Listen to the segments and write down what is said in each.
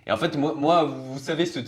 Et en fait, moi vous savez, ce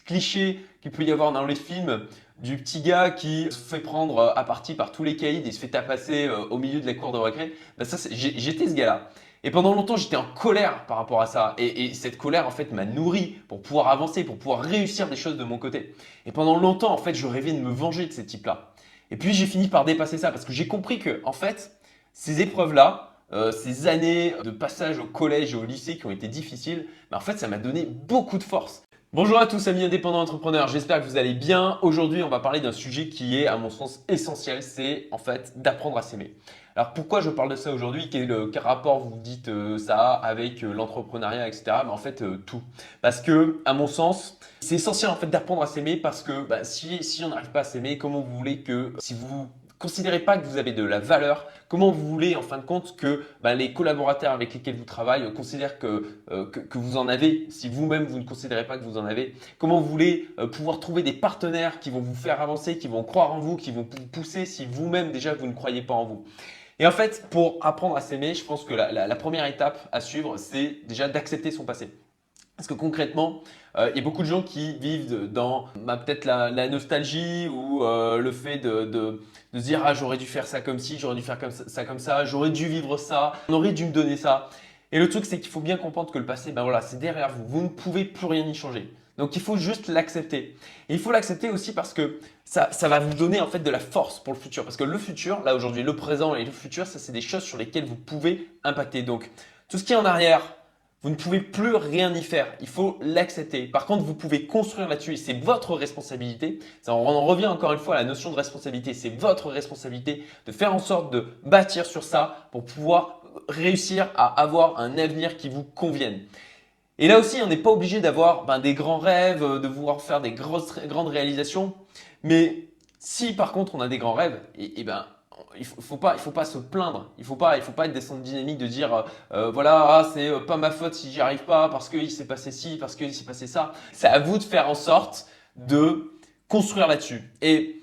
cliché qu'il peut y avoir dans les films du petit gars qui se fait prendre à partie par tous les caïds et se fait tapasser au milieu de la cour de récré, bah ça, j'étais ce gars-là. Et pendant longtemps, j'étais en colère par rapport à ça. Et cette colère, en fait, m'a nourri pour pouvoir avancer, pour pouvoir réussir des choses de mon côté. Et pendant longtemps, en fait, je rêvais de me venger de ces types-là. Et puis, j'ai fini par dépasser ça parce que j'ai compris que, en fait, ces épreuves-là, ces années de passage au collège et au lycée qui ont été difficiles, bah, en fait, ça m'a donné beaucoup de force. Bonjour à tous amis indépendants entrepreneurs, j'espère que vous allez bien. Aujourd'hui, on va parler d'un sujet qui est à mon sens essentiel, c'est en fait d'apprendre à s'aimer. Alors pourquoi je parle de ça aujourd'hui? Quel rapport vous dites ça avec l'entrepreneuriat, etc. Mais en fait tout. Parce que à mon sens, c'est essentiel en fait d'apprendre à s'aimer parce que bah, si on n'arrive pas à s'aimer, comment vous voulez que si vous considérez pas que vous avez de la valeur, comment vous voulez en fin de compte que bah, les collaborateurs avec lesquels vous travaillez considèrent que vous en avez, si vous-même vous ne considérez pas que vous en avez, comment vous voulez pouvoir trouver des partenaires qui vont vous faire avancer, qui vont croire en vous, qui vont vous pousser si vous-même déjà vous ne croyez pas en vous. Et en fait, pour apprendre à s'aimer, je pense que la première étape à suivre, c'est déjà d'accepter son passé. Parce que concrètement, il y a beaucoup de gens qui vivent dans bah, peut-être la nostalgie ou le fait de se dire ah j'aurais dû faire ça comme ci, j'aurais dû faire comme ça, j'aurais dû vivre ça, on aurait dû me donner ça. Et le truc c'est qu'il faut bien comprendre que le passé, ben voilà, c'est derrière vous, vous ne pouvez plus rien y changer. Donc il faut juste l'accepter. Et il faut l'accepter aussi parce que ça va vous donner en fait de la force pour le futur. Parce que le futur, là aujourd'hui, le présent et le futur, ça c'est des choses sur lesquelles vous pouvez impacter. Donc tout ce qui est en arrière, vous ne pouvez plus rien y faire. Il faut l'accepter. Par contre, vous pouvez construire là-dessus et c'est votre responsabilité. Ça, on en revient encore une fois à la notion de responsabilité. C'est votre responsabilité de faire en sorte de bâtir sur ça pour pouvoir réussir à avoir un avenir qui vous convienne. Et là aussi, on n'est pas obligé d'avoir des grands rêves, de vouloir faire des grandes réalisations. Mais si par contre on a des grands rêves, et ben il faut pas se plaindre. Il faut pas être dans cette dynamique de dire voilà, ah, c'est pas ma faute si j'y arrive pas parce qu'il s'est passé ci, parce qu'il s'est passé ça. C'est à vous de faire en sorte de construire là-dessus. Et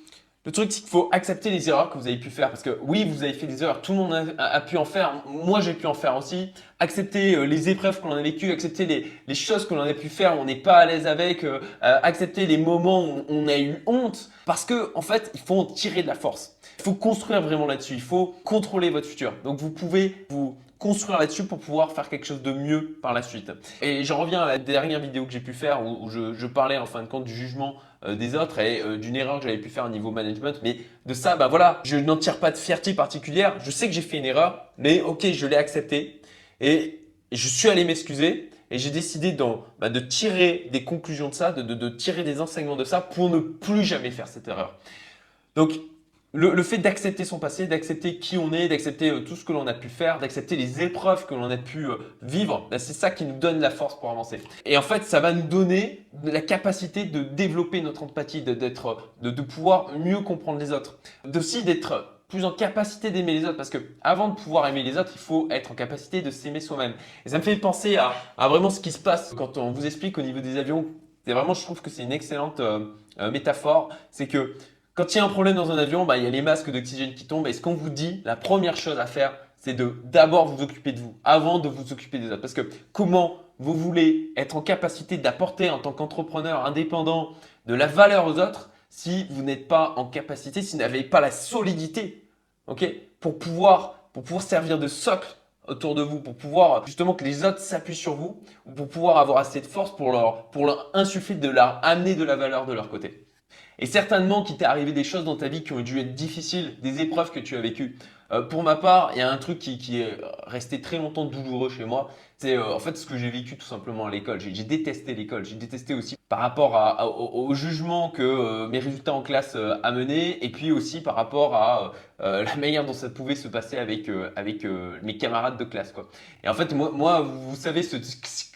le truc, c'est qu'il faut accepter les erreurs que vous avez pu faire. Parce que oui, vous avez fait des erreurs, tout le monde a pu en faire. Moi, j'ai pu en faire aussi. Accepter les épreuves que l'on a vécues, accepter les choses que l'on a pu faire où on n'est pas à l'aise avec, accepter les moments où on a eu honte. Parce que en fait, il faut en tirer de la force. Il faut construire vraiment là-dessus. Il faut contrôler votre futur. Donc, vous pouvez vous construire là-dessus pour pouvoir faire quelque chose de mieux par la suite. Et j'en reviens à la dernière vidéo que j'ai pu faire où je parlais en fin de compte du jugement des autres et d'une erreur que j'avais pu faire au niveau management. Mais de ça, bah voilà, je n'en tire pas de fierté particulière. Je sais que j'ai fait une erreur, mais ok, je l'ai accepté et je suis allé m'excuser. Et j'ai décidé de tirer des conclusions de ça, de tirer des enseignements de ça pour ne plus jamais faire cette erreur. Donc, le fait d'accepter son passé, d'accepter qui on est, d'accepter tout ce que l'on a pu faire, d'accepter les épreuves que l'on a pu vivre, ben, c'est ça qui nous donne la force pour avancer. Et en fait, ça va nous donner la capacité de développer notre empathie, de pouvoir mieux comprendre les autres, d'aussi d'être plus en capacité d'aimer les autres parce que avant de pouvoir aimer les autres, il faut être en capacité de s'aimer soi-même. Et ça me fait penser à vraiment ce qui se passe quand on vous explique au niveau des avions. C'est vraiment, je trouve que c'est une excellente métaphore. C'est que quand il y a un problème dans un avion, bah, il y a les masques d'oxygène qui tombent. Et ce qu'on vous dit, la première chose à faire, c'est de d'abord vous occuper de vous avant de vous occuper des autres. Parce que comment vous voulez être en capacité d'apporter en tant qu'entrepreneur indépendant de la valeur aux autres si vous n'êtes pas en capacité, si vous n'avez pas la solidité, ok, pour pouvoir servir de socle autour de vous, pour pouvoir justement que les autres s'appuient sur vous, ou pour pouvoir avoir assez de force pour leur insuffler, de leur amener de la valeur de leur côté. Et certainement qu'il t'est arrivé des choses dans ta vie qui ont dû être difficiles, des épreuves que tu as vécues. Pour ma part, il y a un truc qui est resté très longtemps douloureux chez moi. C'est en fait ce que j'ai vécu tout simplement à l'école. J'ai détesté l'école. J'ai détesté aussi par rapport au jugement que mes résultats en classe amenaient et puis aussi par rapport à la manière dont ça pouvait se passer avec mes camarades de classe, quoi. Et en fait, moi vous savez, ce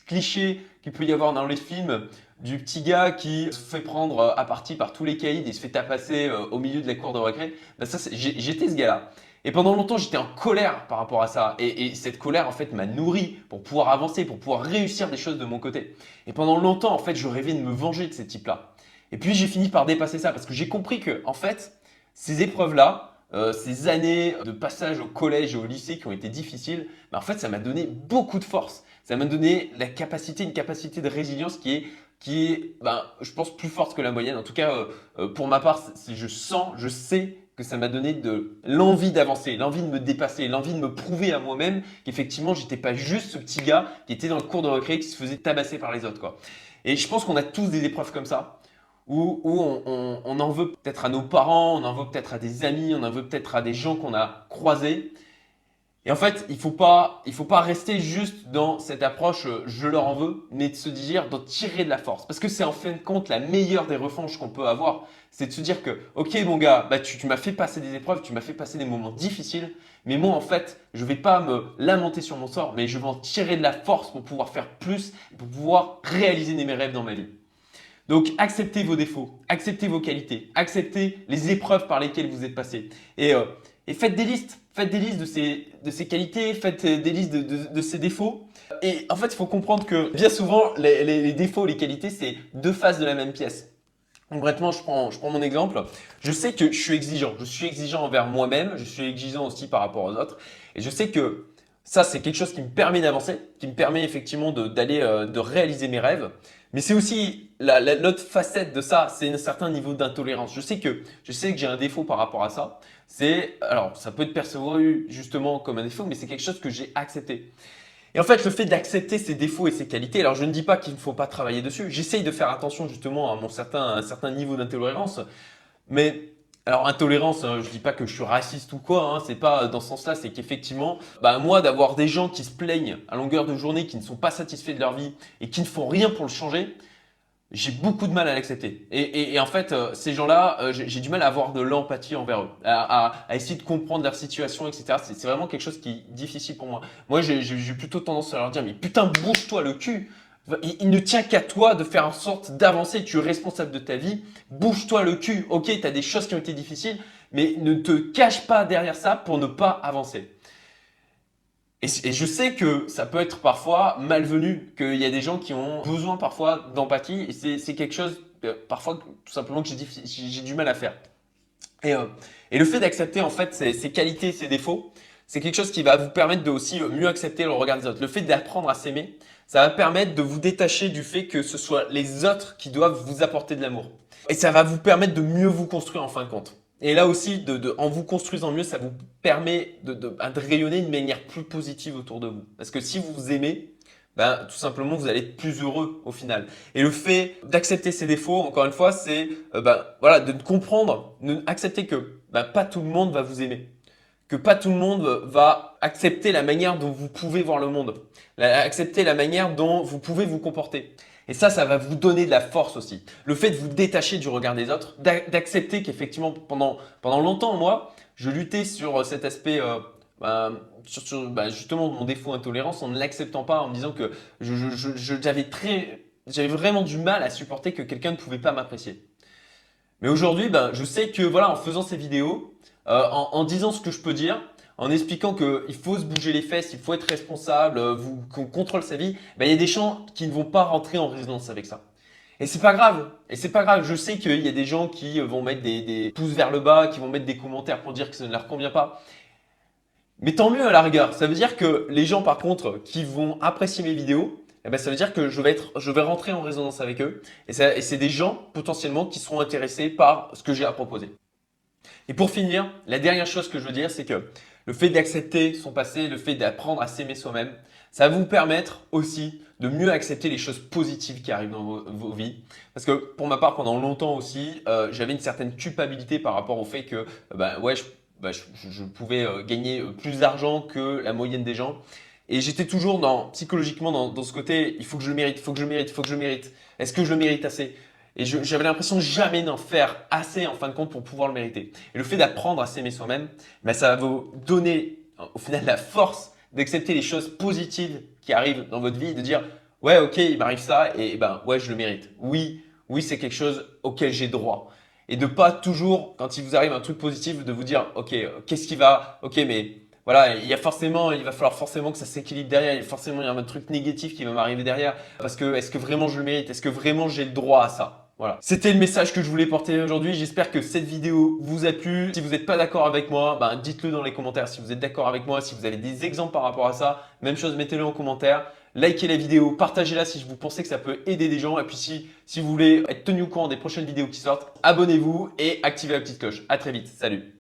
cliché qu'il peut y avoir dans les films du petit gars qui se fait prendre à partie par tous les caïds et se fait tapasser au milieu de la cour de récré, ben ça, j'étais ce gars-là. Et pendant longtemps, j'étais en colère par rapport à ça. Et cette colère, en fait, m'a nourri pour pouvoir avancer, pour pouvoir réussir des choses de mon côté. Et pendant longtemps, en fait, je rêvais de me venger de ces types-là. Et puis, j'ai fini par dépasser ça parce que j'ai compris que, en fait, ces épreuves-là, ces années de passage au collège et au lycée qui ont été difficiles, ben, en fait, ça m'a donné beaucoup de force. Ça m'a donné une capacité de résilience qui est ben, je pense, plus forte que la moyenne. En tout cas, pour ma part, je sais que ça m'a donné de l'envie d'avancer, l'envie de me dépasser, l'envie de me prouver à moi-même qu'effectivement, j'étais pas juste ce petit gars qui était dans le cours de récré, qui se faisait tabasser par les autres, quoi. Et je pense qu'on a tous des épreuves comme ça, où on en veut peut-être à nos parents, on en veut peut-être à des amis, on en veut peut-être à des gens qu'on a croisés. Et en fait, il faut pas rester juste dans cette approche je leur en veux, mais de se dire d'en tirer de la force. Parce que c'est en fin de compte la meilleure des revanches qu'on peut avoir. C'est de se dire que, ok mon gars, bah, tu m'as fait passer des épreuves, tu m'as fait passer des moments difficiles, mais moi en fait, je vais pas me lamenter sur mon sort, mais je vais en tirer de la force pour pouvoir faire plus, pour pouvoir réaliser mes rêves dans ma vie. Donc acceptez vos défauts, acceptez vos qualités, acceptez les épreuves par lesquelles vous êtes passé. Et faites des listes. Faites des listes de ces qualités, faites des listes de ces défauts. Et en fait, il faut comprendre que bien souvent, les défauts et les qualités, c'est deux faces de la même pièce. Concrètement, je prends mon exemple. Je sais que je suis exigeant. Je suis exigeant envers moi-même. Je suis exigeant aussi par rapport aux autres. Et je sais que ça, c'est quelque chose qui me permet d'avancer, qui me permet effectivement de réaliser mes rêves. Mais c'est aussi l'autre facette de ça, c'est un certain niveau d'intolérance. Je sais que j'ai un défaut par rapport à ça. Alors, ça peut être perçu justement comme un défaut, mais c'est quelque chose que j'ai accepté. Et en fait, le fait d'accepter ses défauts et ses qualités, alors je ne dis pas qu'il ne faut pas travailler dessus. J'essaye de faire attention justement à un certain niveau d'intolérance. Mais alors intolérance, je dis pas que je suis raciste ou quoi, hein, c'est pas dans ce sens-là, c'est qu'effectivement, bah, moi d'avoir des gens qui se plaignent à longueur de journée, qui ne sont pas satisfaits de leur vie et qui ne font rien pour le changer, j'ai beaucoup de mal à l'accepter. Et en fait, ces gens-là, j'ai du mal à avoir de l'empathie envers eux, à essayer de comprendre leur situation, etc. C'est vraiment quelque chose qui est difficile pour moi. Moi, j'ai plutôt tendance à leur dire, mais putain, bouge-toi le cul. Il ne tient qu'à toi de faire en sorte d'avancer. Tu es responsable de ta vie. Bouge-toi le cul. Ok, tu as des choses qui ont été difficiles, mais ne te cache pas derrière ça pour ne pas avancer. Et je sais que ça peut être parfois malvenu, qu'il y a des gens qui ont besoin parfois d'empathie et c'est quelque chose parfois tout simplement que j'ai du mal à faire. Et, euh, et le fait d'accepter en fait ses qualités, ses défauts, c'est quelque chose qui va vous permettre de aussi mieux accepter le regard des autres. Le fait d'apprendre à s'aimer, ça va permettre de vous détacher du fait que ce soit les autres qui doivent vous apporter de l'amour. Et ça va vous permettre de mieux vous construire en fin de compte. Et là aussi, en vous construisant mieux, ça vous permet de rayonner d'une manière plus positive autour de vous. Parce que si vous vous aimez, ben, tout simplement, vous allez être plus heureux au final. Et le fait d'accepter ses défauts, encore une fois, c'est ben, voilà, de comprendre, accepter que ben, pas tout le monde va vous aimer. Que pas tout le monde va accepter la manière dont vous pouvez voir le monde. Accepter la manière dont vous pouvez vous comporter. Et ça va vous donner de la force aussi. Le fait de vous détacher du regard des autres, d'accepter qu'effectivement, pendant longtemps, moi, je luttais sur cet aspect, justement, mon défaut intolérance en ne l'acceptant pas, en me disant que j'avais vraiment du mal à supporter que quelqu'un ne pouvait pas m'apprécier. Mais aujourd'hui, ben, je sais que voilà, en faisant ces vidéos, en disant ce que je peux dire, en expliquant qu'il faut se bouger les fesses, il faut être responsable, qu'on contrôle sa vie, ben, il y a des gens qui ne vont pas rentrer en résonance avec ça. Et c'est pas grave. Et c'est pas grave. Je sais qu'il y a des gens qui vont mettre des pouces vers le bas, qui vont mettre des commentaires pour dire que ça ne leur convient pas. Mais tant mieux à la rigueur. Ça veut dire que les gens, par contre, qui vont apprécier mes vidéos, eh ben, ça veut dire que je vais rentrer en résonance avec eux. Et c'est des gens, potentiellement, qui seront intéressés par ce que j'ai à proposer. Et pour finir, la dernière chose que je veux dire, c'est que le fait d'accepter son passé, le fait d'apprendre à s'aimer soi-même, ça va vous permettre aussi de mieux accepter les choses positives qui arrivent dans vos vies. Parce que pour ma part, pendant longtemps aussi, j'avais une certaine culpabilité par rapport au fait que je pouvais gagner plus d'argent que la moyenne des gens. Et j'étais toujours psychologiquement dans ce côté, il faut que je le mérite, il faut que je le mérite, il faut que je le mérite. Est-ce que je le mérite assez? Et j'avais l'impression jamais d'en faire assez en fin de compte pour pouvoir le mériter. Et le fait d'apprendre à s'aimer soi-même, ben, ça va vous donner au final la force d'accepter les choses positives qui arrivent dans votre vie et de dire ouais ok il m'arrive ça et ben ouais je le mérite. Oui c'est quelque chose auquel j'ai droit. Et de pas toujours quand il vous arrive un truc positif de vous dire ok qu'est-ce qui va ok mais voilà, il va falloir forcément que ça s'équilibre derrière. Il y a un truc négatif qui va m'arriver derrière. Parce que, est-ce que vraiment je le mérite? Est-ce que vraiment j'ai le droit à ça? Voilà. C'était le message que je voulais porter aujourd'hui. J'espère que cette vidéo vous a plu. Si vous n'êtes pas d'accord avec moi, ben, dites-le dans les commentaires. Si vous êtes d'accord avec moi, si vous avez des exemples par rapport à ça, même chose, mettez-le en commentaire. likez la vidéo, partagez-la si vous pensez que ça peut aider des gens. Et puis si vous voulez être tenu au courant des prochaines vidéos qui sortent, abonnez-vous et activez la petite cloche. À très vite, salut!